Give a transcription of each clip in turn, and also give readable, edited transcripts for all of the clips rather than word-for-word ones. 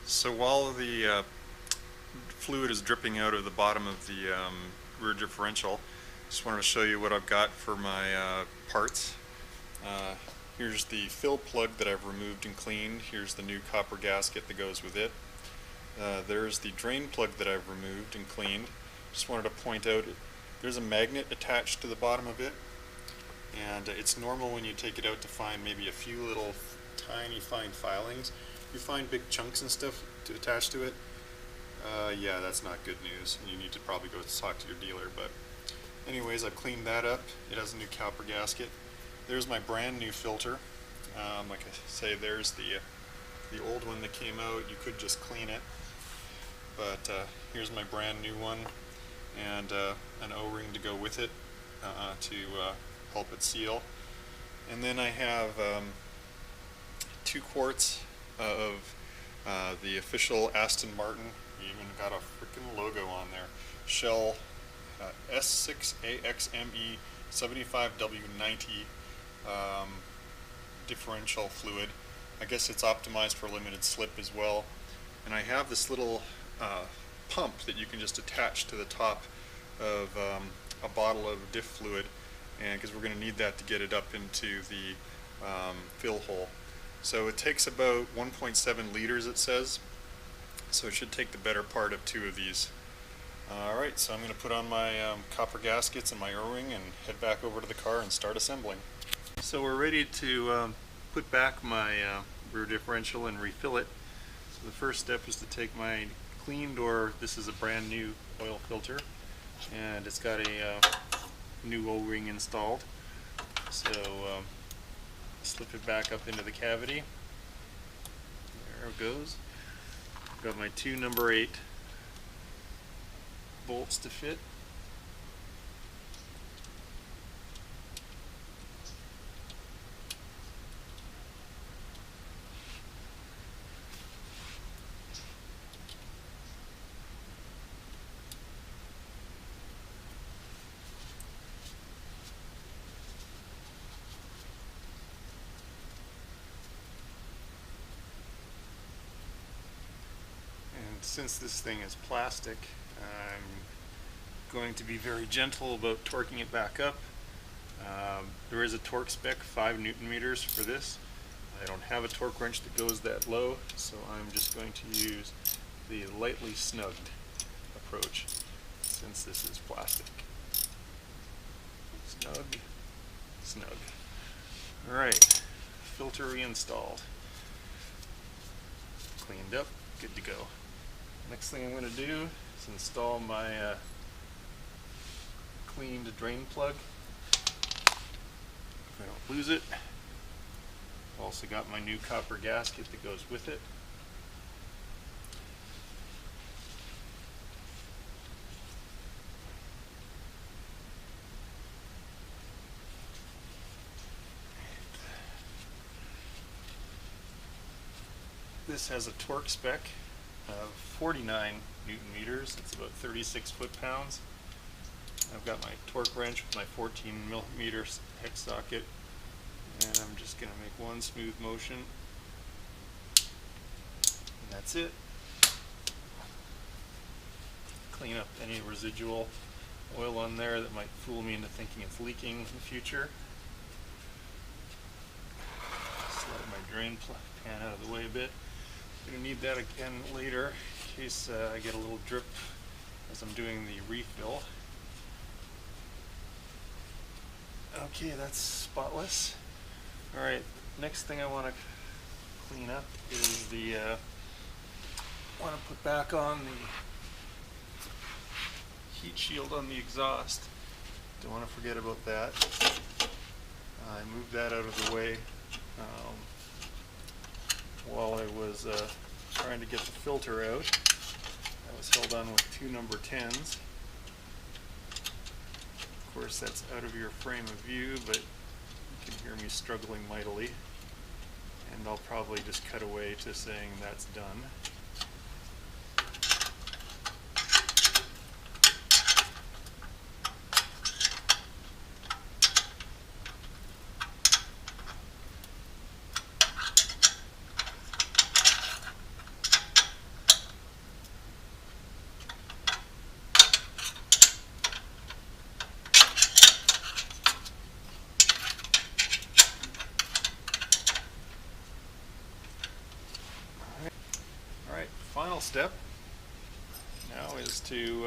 So while the fluid is dripping out of the bottom of the rear differential, just wanted to show you what I've got for my parts. Here's the fill plug that I've removed and cleaned. Here's the new copper gasket that goes with it. There's the drain plug that I've removed and cleaned. Just wanted to point out there's a magnet attached to the bottom of it, and it's normal when you take it out to find maybe a few little tiny fine filings. You find big chunks and stuff to attach to it. Yeah, that's not good news. You need to probably go talk to your dealer. But anyways, I've cleaned that up. It has a new copper gasket. There's my brand new filter. Like I say, there's the old one that came out. You could just clean it, but here's my brand new one, and an O-ring to go with it to help it seal. And then I have 2 quarts of the official Aston Martin. You even got a freaking logo on there. Shell S6AXME 75W90 differential fluid. I guess it's optimized for limited slip as well. And I have this little pump that you can just attach to the top of a bottle of diff fluid, and because we're going to need that to get it up into the fill hole. So it takes about 1.7 liters, it says, so it should take the better part of 2 of these. Alright, so I'm going to put on my copper gaskets and my O-ring and head back over to the car and start assembling. So we're ready to put back my rear differential and refill it. So the first step is to take my cleaned, or this is a brand new oil filter, and it's got a new O-ring installed. So slip it back up into the cavity. There it goes. Got my 2 number 8 bolts to fit. Since this thing is plastic, I'm going to be very gentle about torquing it back up. There is a torque spec, 5 Newton meters for this. I don't have a torque wrench that goes that low, so I'm just going to use the lightly snugged approach since this is plastic. Snug, snug. Alright, filter reinstalled. Cleaned up, good to go. Next thing I'm going to do is install my cleaned drain plug. If I don't lose it. I've also got my new copper gasket that goes with it. This has a torque spec of 49 Newton meters. It's about 36 foot-pounds. I've got my torque wrench with my 14 millimeter hex socket, and I'm just going to make one smooth motion, and that's it. Clean up any residual oil on there that might fool me into thinking it's leaking in the future. Slide my drain pan out of the way a bit. I'm going to need that again later in case I get a little drip as I'm doing the refill. Okay, that's spotless. Alright, next thing I want to clean up is the want to put back on the heat shield on the exhaust. Don't want to forget about that. I moved that out of the way while I was trying to get the filter out. I was held on with 2 number 10s. Of course, that's out of your frame of view, but you can hear me struggling mightily. And I'll probably just cut away to saying that's done. final step now is to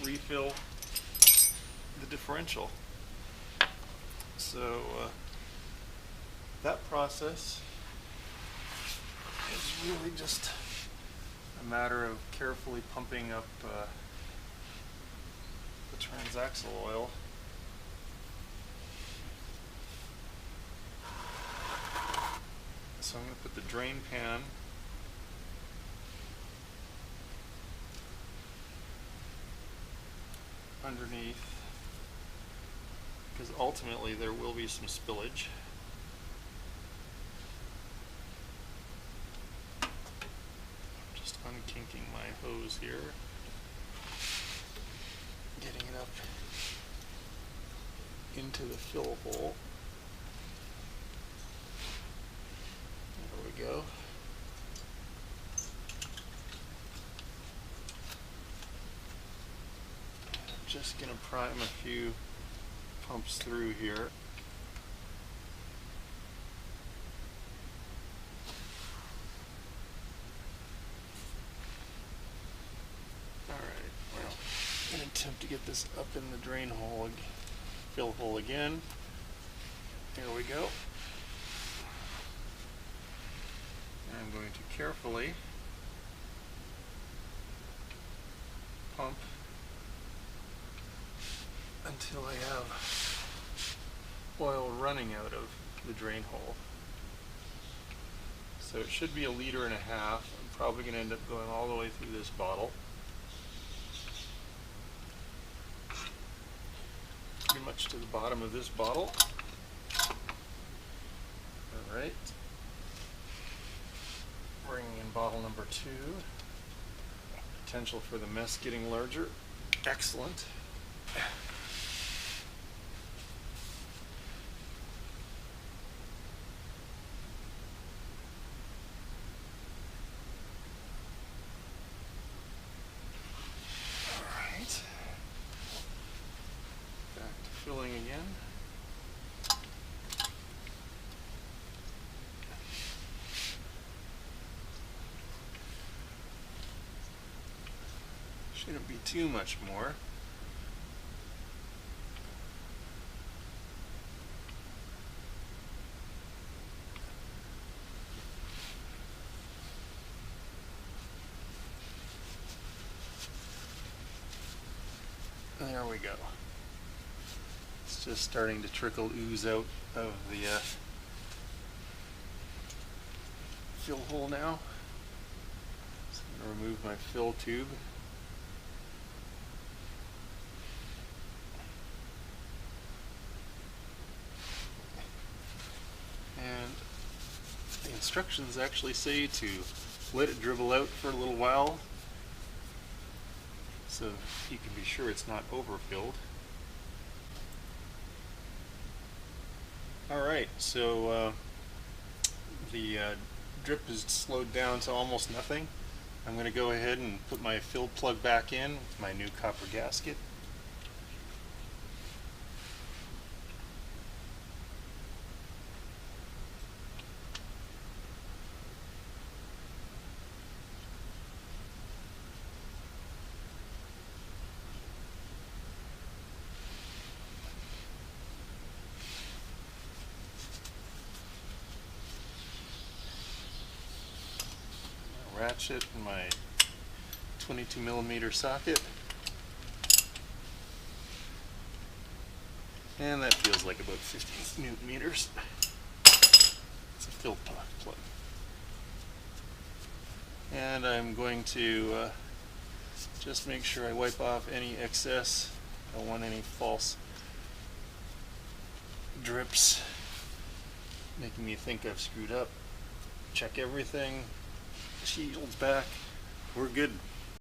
refill the differential. So that process is really just a matter of carefully pumping up the transaxle oil. So I'm going to put the drain pan underneath, because ultimately there will be some spillage. I'm just unkinking my hose here, getting it up into the fill hole. There we go. I'm just going to prime a few pumps through here. Alright, well, I'm going to attempt to get this up in the drain hole, fill hole again. Here we go. And I'm going to carefully pump until I have oil running out of the drain hole. So it should be 1.5 liters. I'm probably going to end up going all the way through this bottle. Pretty much to the bottom of this bottle. Alright. Bringing in bottle number 2. Potential for the mess getting larger. Excellent. Alright. Back to filling again. Shouldn't be too much more. There we go. It's just starting to trickle, ooze out of the fill hole now. So I'm going to remove my fill tube. And the instructions actually say to let it dribble out for a little while, so you can be sure it's not overfilled. Alright, so the drip is slowed down to almost nothing. I'm going to go ahead and put my fill plug back in with my new copper gasket. Ratchet in my 22mm socket, and that feels like about 50 newton meters. It's a fill plug, and I'm going to just make sure I wipe off any excess. I don't want any false drips making me think I've screwed up. Check everything. Shields back. We're good.